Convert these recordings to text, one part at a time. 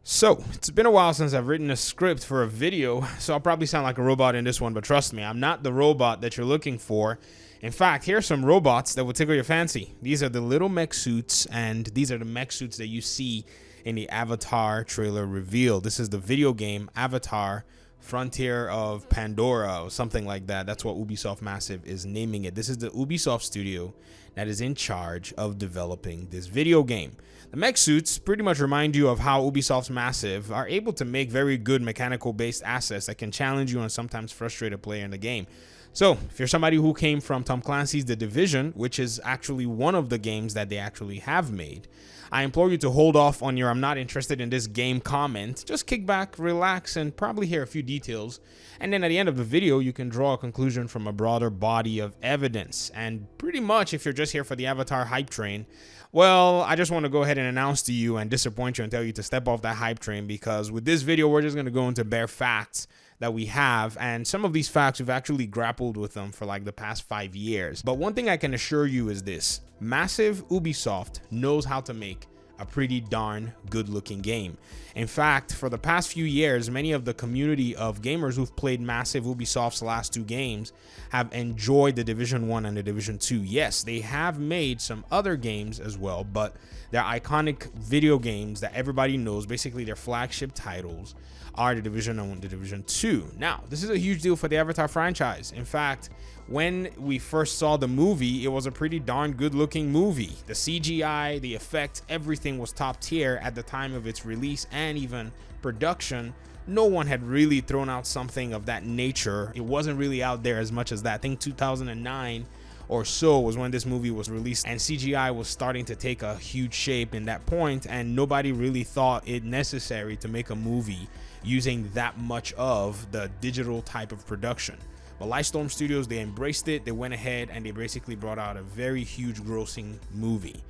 So, it's been a while since I've written a script for a video, so I'll probably sound like a robot in this one, but trust me, I'm not the robot that you're looking for. In fact, here are some robots that will tickle your fancy. These are the little mech suits, and these are the mech suits that you see in the Avatar trailer reveal. This is the video game Avatar Frontier of Pandora or something like that. That's what Ubisoft Massive is naming it. This is the Ubisoft studio that is in charge of developing this video game. The mech suits pretty much remind you of how Ubisoft's Massive are able to make very good mechanical based assets that can challenge you and sometimes frustrate a player in the game. So if you're somebody who came from Tom Clancy's The Division, which is actually one of the games that they actually have made, I implore you to hold off on your "I'm not interested in this game" comment. Just kick back, relax, and probably hear a few details. And then at the end of the video, you can draw a conclusion from a broader body of evidence. And pretty much, if you're just here for the Avatar hype train, well, I just want to go ahead and announce to you and disappoint you and tell you to step off that hype train, because with this video, we're just going to go into bare facts that we have, and some of these facts we've actually grappled with them for like the past 5 years. But one thing I can assure you is this: Massive Ubisoft knows how to make a pretty darn good looking game. In fact, for the past few years, many of the community of gamers who've played Massive Ubisoft's last two games have enjoyed the Division 1 and the Division 2. Yes, they have made some other games as well, but their iconic video games that everybody knows, basically their flagship titles, are the Division 1 and the Division 2. Now, this is a huge deal for the Avatar franchise. In fact, when we first saw the movie, it was a pretty darn good looking movie. The CGI, the effects, everything was top tier at the time of its release and even production. No one had really thrown out something of that nature. It wasn't really out there as much as that. I think 2009 or so was when this movie was released, and CGI was starting to take a huge shape in that point, and nobody really thought it necessary to make a movie using that much of the digital type of production. But Lightstorm Studios, they embraced it. They went ahead and they basically brought out a very huge grossing movie.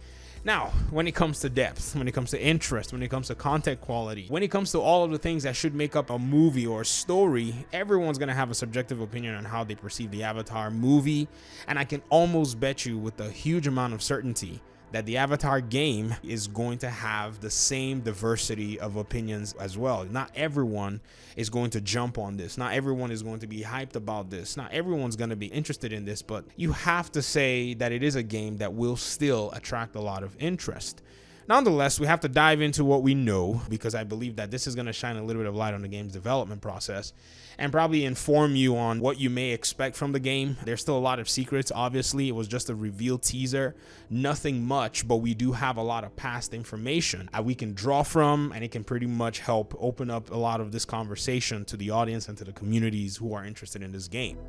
Now, when it comes to depth, when it comes to interest, when it comes to content quality, when it comes to all of the things that should make up a movie or a story, everyone's going to have a subjective opinion on how they perceive the Avatar movie. And I can almost bet you with a huge amount of certainty that the Avatar game is going to have the same diversity of opinions as well. Not everyone is going to jump on this. Not everyone is going to be hyped about this. Not everyone's going to be interested in this, but you have to say that it is a game that will still attract a lot of interest. Nonetheless, we have to dive into what we know, because I believe that this is going to shine a little bit of light on the game's development process and probably inform you on what you may expect from the game. There's still a lot of secrets. Obviously, it was just a reveal teaser, nothing much, but we do have a lot of past information that we can draw from, and it can pretty much help open up a lot of this conversation to the audience and to the communities who are interested in this game.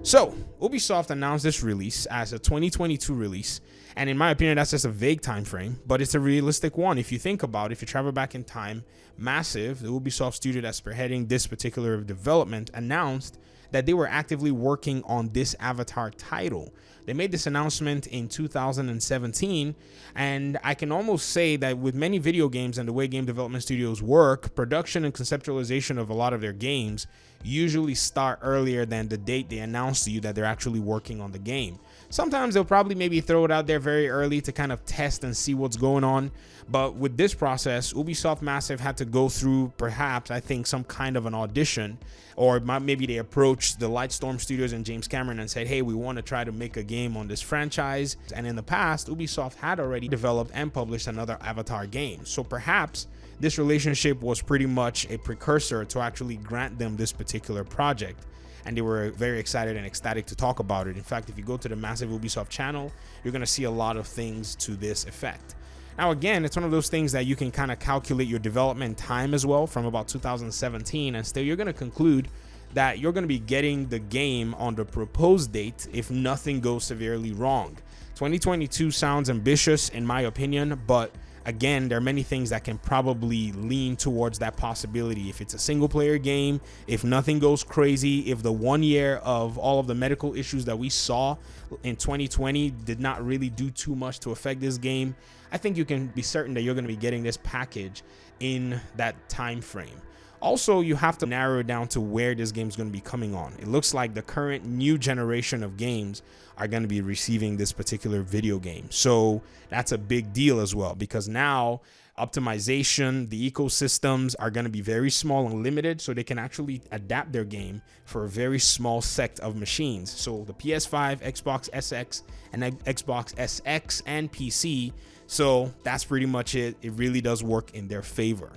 So, Ubisoft announced this release as a 2022 release, and in my opinion, that's just a vague time frame, but it's a realistic one. If you think about it, if you travel back in time, Massive, the Ubisoft studio that's spearheading this particular development, announced that they were actively working on this Avatar title. They made this announcement in 2017, and I can almost say that with many video games and the way game development studios work, production and conceptualization of a lot of their games usually start earlier than the date they announce to you that they're actually working on the game. Sometimes they'll probably maybe throw it out there very early to kind of test and see what's going on. But with this process, Ubisoft Massive had to go through, perhaps, I think, some kind of an audition, or maybe they approached the Lightstorm Studios and James Cameron and said, hey, we want to try to make a game on this franchise. And in the past, Ubisoft had already developed and published another Avatar game. So perhaps this relationship was pretty much a precursor to actually grant them this particular project. And they were very excited and ecstatic to talk about it. In fact, if you go to the Massive Ubisoft channel, you're going to see a lot of things to this effect. Now, again, it's one of those things that you can kind of calculate your development time as well from about 2017, and still you're going to conclude that you're going to be getting the game on the proposed date if nothing goes severely wrong. 2022 sounds ambitious in my opinion, but again, there are many things that can probably lean towards that possibility. If it's a single player game, if nothing goes crazy, if the 1 year of all of the medical issues that we saw in 2020 did not really do too much to affect this game, I think you can be certain that you're going to be getting this package in that time frame. Also, you have to narrow it down to where this game is going to be coming on. It looks like the current new generation of games are going to be receiving this particular video game. So that's a big deal as well, because now optimization, the ecosystems are going to be very small and limited, so they can actually adapt their game for a very small sect of machines. So the PS5, Xbox SX, and Xbox SX and PC. So that's pretty much it. It really does work in their favor.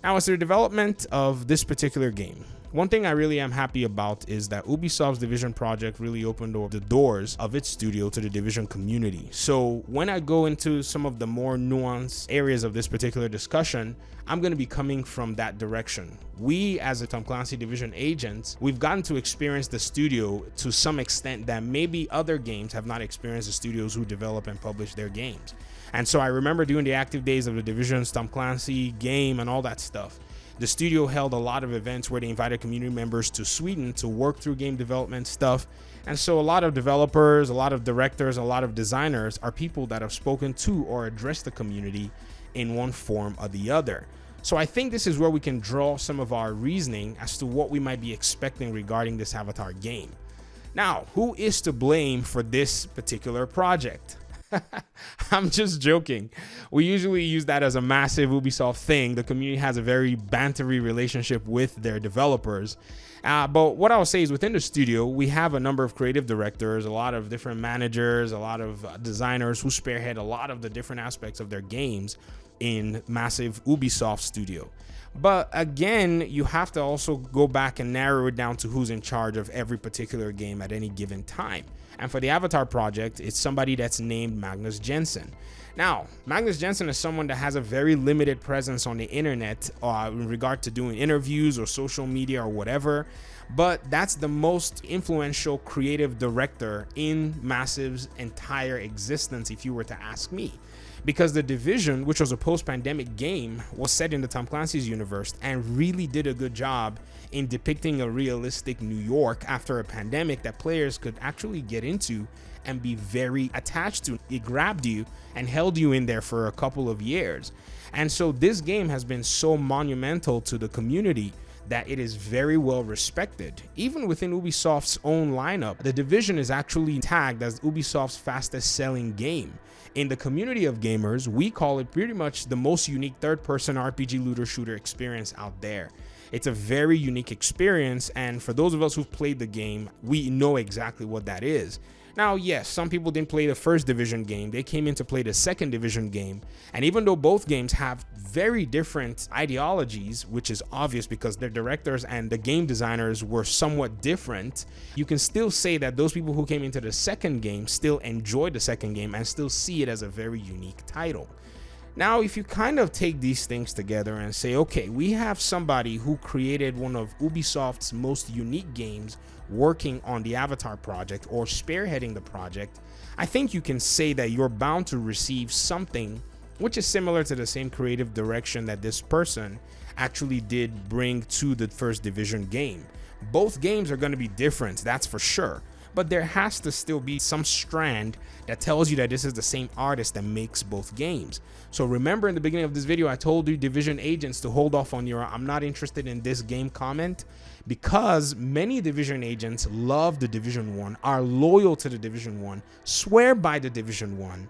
Now, as to the development of this particular game, one thing I really am happy about is that Ubisoft's Division project really opened the doors of its studio to the Division community. So when I go into some of the more nuanced areas of this particular discussion, I'm going to be coming from that direction. We, as a Tom Clancy Division agents, we've gotten to experience the studio to some extent that maybe other games have not experienced the studios who develop and publish their games. And so I remember during the active days of the Division's Tom Clancy game and all that stuff, the studio held a lot of events where they invited community members to Sweden to work through game development stuff. And so a lot of developers, a lot of directors, a lot of designers are people that have spoken to or addressed the community in one form or the other. So I think this is where we can draw some of our reasoning as to what we might be expecting regarding this Avatar game. Now, who is to blame for this particular project? I'm just joking. We usually use that as a massive Ubisoft thing. The community has a very bantery relationship with their developers. But what I'll say is within the studio, we have a number of creative directors, a lot of different managers, a lot of designers who spearhead a lot of the different aspects of their games in Massive Ubisoft studio. But again, you have to also go back and narrow it down to who's in charge of every particular game at any given time. And for the Avatar project, it's somebody that's named Magnus Jensen. Now, Magnus Jensen is someone that has a very limited presence on the internet in regard to doing interviews or social media or whatever, but that's the most influential creative director in Massive's entire existence, if you were to ask me. Because The Division, which was a post-pandemic game, was set in the Tom Clancy's universe and really did a good job in depicting a realistic New York after a pandemic that players could actually get into and be very attached to. It grabbed you and held you in there for a couple of years. And so this game has been so monumental to the community that it is very well respected. Even within Ubisoft's own lineup, The Division is actually tagged as Ubisoft's fastest selling game. In the community of gamers, we call it pretty much the most unique third-person RPG looter shooter experience out there. It's a very unique experience, and for those of us who've played the game, we know exactly what that is. Now, yes, some people didn't play the first Division game. They came in to play the second Division game. And even though both games have very different ideologies, which is obvious because their directors and the game designers were somewhat different, you can still say that those people who came into the second game still enjoyed the second game and still see it as a very unique title. Now, if you kind of take these things together and say, okay, we have somebody who created one of Ubisoft's most unique games working on the Avatar project or spearheading the project, I think you can say that you're bound to receive something which is similar to the same creative direction that this person actually did bring to the first Division game. Both games are going to be different, that's for sure. But there has to still be some strand that tells you that this is the same artist that makes both games. So remember in the beginning of this video, I told you Division agents to hold off on your "I'm not interested in this game" comment, because many Division agents love the Division 1, are loyal to the Division 1, swear by the Division 1.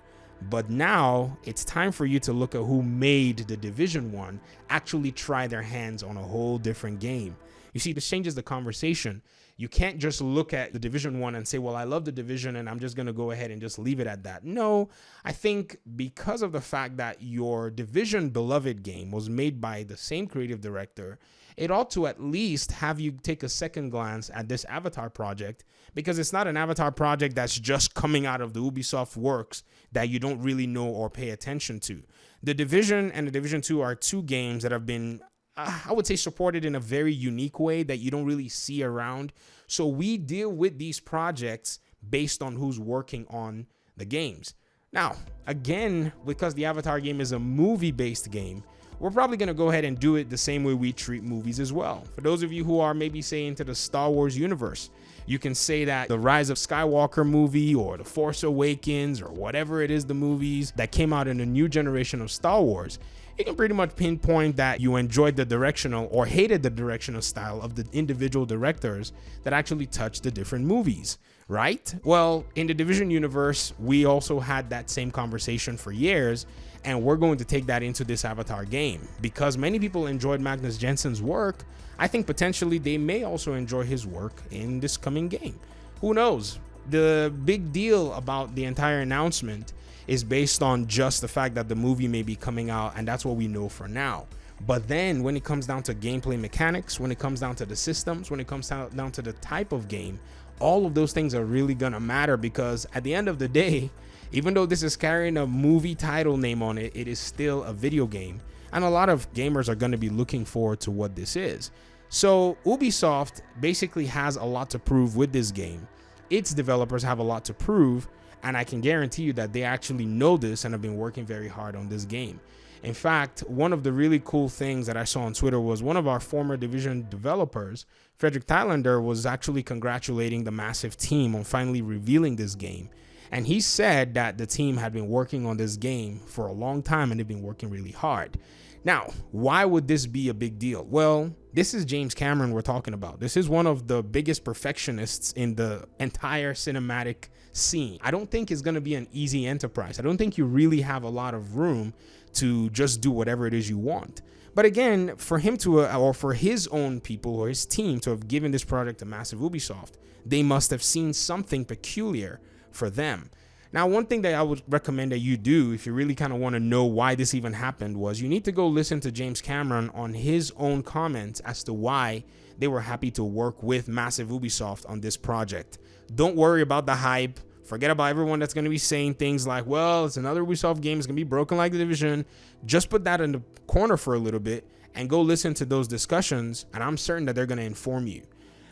But now it's time for you to look at who made the Division 1 actually try their hands on a whole different game. You see, this changes the conversation. You can't just look at the Division 1 and say, well, I love the Division and I'm just going to go ahead and just leave it at that. No, I think because of the fact that your Division beloved game was made by the same creative director, it ought to at least have you take a second glance at this Avatar project, because it's not an Avatar project that's just coming out of the Ubisoft works that you don't really know or pay attention to. The Division and the Division 2 are two games that have been, I would say, supported in a very unique way that you don't really see around. So we deal with these projects based on who's working on the games. Now, again, because the Avatar game is a movie-based game, we're probably going to go ahead and do it the same way we treat movies as well. For those of you who are maybe saying to the Star Wars universe, you can say that the Rise of Skywalker movie or the Force Awakens or whatever it is, the movies that came out in a new generation of Star Wars, you can pretty much pinpoint that you enjoyed the directional or hated the directional style of the individual directors that actually touched the different movies, right? Well, in the Division universe, we also had that same conversation for years, and we're going to take that into this Avatar game. Because many people enjoyed Magnus Jensen's work, I think potentially they may also enjoy his work in this coming game. Who knows? The big deal about the entire announcement is based on just the fact that the movie may be coming out, and that's what we know for now. But then when it comes down to gameplay mechanics, when it comes down to the systems, when it comes down to the type of game, all of those things are really gonna matter, because at the end of the day, even though this is carrying a movie title name on it, it is still a video game, and a lot of gamers are gonna be looking forward to what this is. So Ubisoft basically has a lot to prove with this game. Its developers have a lot to prove, and I can guarantee you that they actually know this and have been working very hard on this game. In fact, one of the really cool things that I saw on Twitter was one of our former Division developers, Frederick Thailander, was actually congratulating the Massive team on finally revealing this game. And he said that the team had been working on this game for a long time and they've been working really hard. Now, why would this be a big deal? Well, this is James Cameron we're talking about. This is one of the biggest perfectionists in the entire cinematic scene. I don't think it's going to be an easy enterprise. I don't think you really have a lot of room to just do whatever it is you want. But again, for him to, or for his own people or his team to have given this project to Massive Ubisoft, they must have seen something peculiar for them. Now, one thing that I would recommend that you do if you really kind of want to know why this even happened was you need to go listen to James Cameron on his own comments as to why they were happy to work with Massive Ubisoft on this project. Don't worry about the hype. Forget about everyone that's going to be saying things like, well, it's another Ubisoft game. It's going to be broken like The Division. Just put that in the corner for a little bit and go listen to those discussions, and I'm certain that they're going to inform you.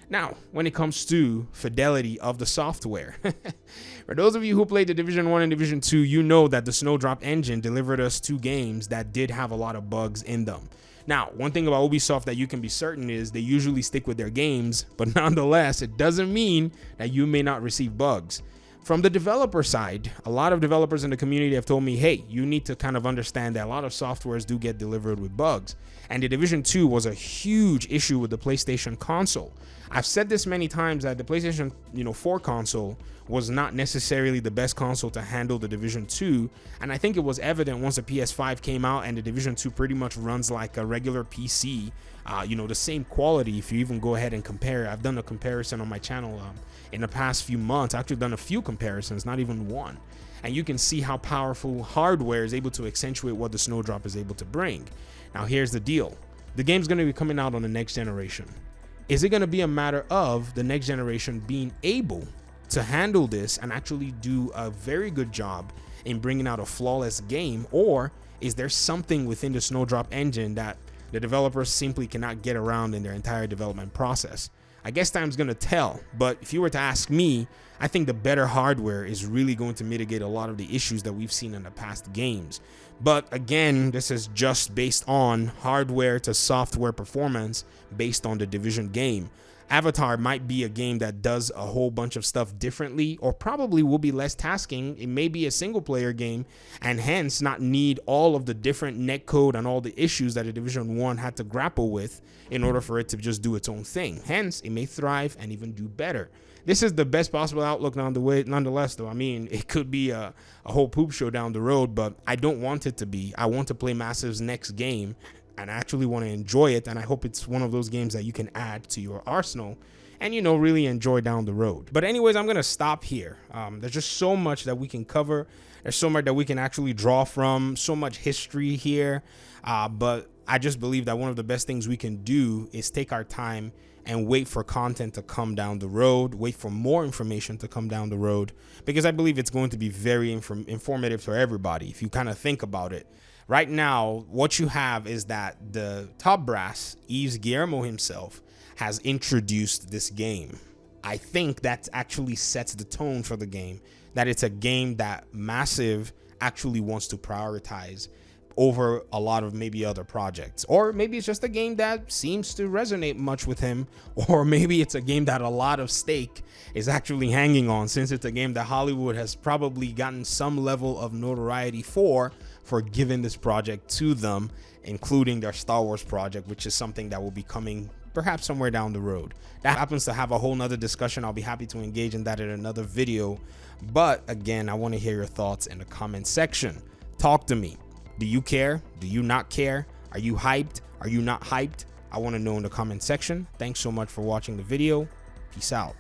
Now, when it comes to fidelity of the software, for those of you who played the Division 1 and Division 2, you know that the Snowdrop engine delivered us two games that did have a lot of bugs in them. Now, one thing about Ubisoft that you can be certain is they usually stick with their games, but nonetheless, it doesn't mean that you may not receive bugs. From the developer side, a lot of developers in the community have told me, hey, you need to kind of understand that a lot of softwares do get delivered with bugs. And the Division 2 was a huge issue with the PlayStation console. I've said this many times that the PlayStation 4 console was not necessarily the best console to handle the Division 2. And I think it was evident once the PS5 came out and the Division 2 pretty much runs like a regular PC. The same quality if you even go ahead and compare. I've done a comparison on my channel in the past few months. I've actually done a few comparisons, not even one. And you can see how powerful hardware is able to accentuate what the Snowdrop is able to bring. Now, here's the deal. The game's going to be coming out on the next generation. Is it going to be a matter of the next generation being able to handle this and actually do a very good job in bringing out a flawless game? Or is there something within the Snowdrop engine that the developers simply cannot get around in their entire development process? I guess time's going to tell, but if you were to ask me, I think the better hardware is really going to mitigate a lot of the issues that we've seen in the past games. But again, this is just based on hardware to software performance based on the Division game. Avatar might be a game that does a whole bunch of stuff differently, or probably will be less tasking. It may be a single player game and hence not need all of the different netcode and all the issues that a Division 1 had to grapple with in order for it to just do its own thing. Hence, it may thrive and even do better. This is the best possible outlook nonetheless, though. I mean, it could be a whole poop show down the road, but I don't want it to be. I want to play Massive's next game and I actually want to enjoy it, and I hope it's one of those games that you can add to your arsenal and really enjoy down the road. But anyways, I'm gonna stop here. There's just so much that we can cover. There's so much that we can actually draw from, so much history here, but I just believe that one of the best things we can do is take our time and wait for content to come down the road, wait for more information to come down the road, because I believe it's going to be very informative for everybody if you kind of think about it. Right now, what you have is that the top brass, Yves Guillermo himself, has introduced this game. I think that actually sets the tone for the game, that it's a game that Massive actually wants to prioritize over a lot of maybe other projects. Or maybe it's just a game that seems to resonate much with him, or maybe it's a game that a lot of stake is actually hanging on, since it's a game that Hollywood has probably gotten some level of notoriety for giving this project to them, including their Star Wars project, which is something that will be coming perhaps somewhere down the road. That happens to have a whole nother discussion. I'll be happy to engage in that in another video. But again, I want to hear your thoughts in the comment section. Talk to me. Do you care? Do you not care? Are you hyped? Are you not hyped? I want to know in the comment section. Thanks so much for watching the video. Peace out.